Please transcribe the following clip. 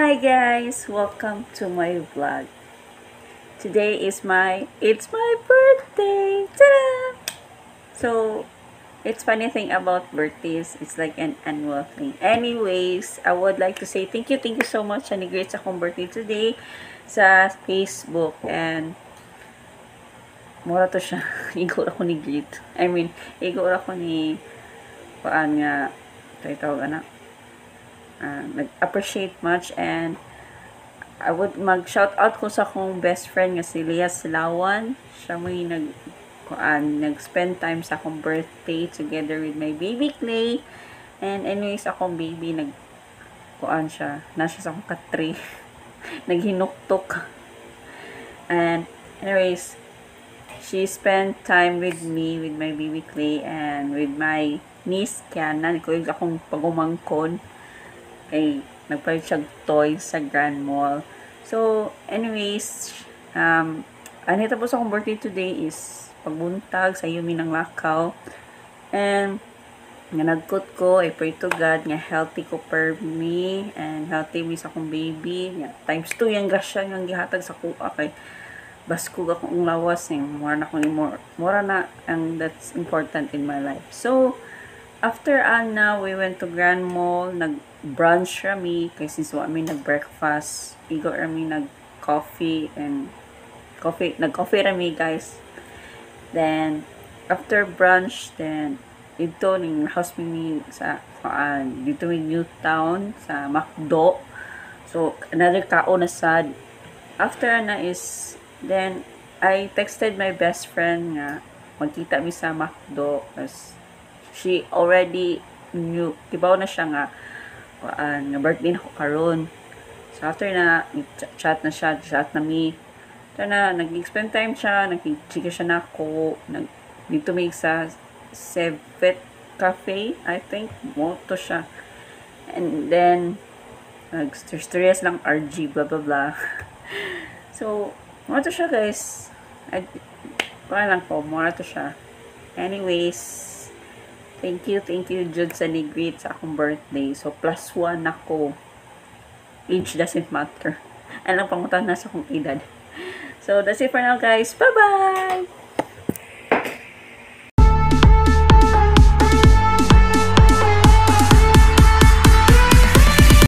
Hi guys, welcome to my vlog. Today is it's my birthday. Ta-da! So, it's funny thing about birthdays, it's like an annual thing. Anyways, I would like to say thank you so much sa nag-greet sa akong birthday today sa Facebook and mura to siya. Igor ako ni greet. Igor ako ni paan nga tawag ana. Nag-appreciate much and I would mag-shout out ko sa akong best friend nga si Leah Silawan. Siya may nag-spend time sa akong birthday together with my baby Clay. And anyways, akong baby siya. Nasa sa akong katri. Naghinuktok. And anyways, she spent time with me, with my baby Clay, and with my niece Kiana. Ko yung akong pagumangkon. Kay nagpalit siya toys sa Grand Mall. So, anyways, anita po sa akong birthday today is pagbuntag sa Yumi ng Lakaw. And, nga nagkot ko, I pray to God, nga healthy ko per me, and healthy me sa akong baby. Nga, times 2 yung grasya nga gihatag sa kuha kay baskog akong lawas. Mura na, and that's important in my life. So, after Anna, we went to Grand Mall, nag-brunch rami, kay since kami nag-breakfast, igo rami nag-coffee, nag-coffee rami guys. Then, after brunch, then, ito, ning house mi sa, dito may Newtown, sa McDo. So, another kao na sad. After na is, then, I texted my best friend nga, magkita mi sa McDo, as she already knew, tibaw na siya nga birthday na ko karon. So after na chat na mi. After na nag-spend time siya, nag-chika siya na ako, dito may sa Sevet Cafe, I think, moto siya. And then nag-stories lang RG, blah blah blah. So, moto siya guys. Moto siya. Anyways, Thank you, Jude, sa nag-greet sa akong birthday. So, +1 ako. Age doesn't matter. Alam pangutan na sa akong edad. So, that's it for now, guys. Bye-bye!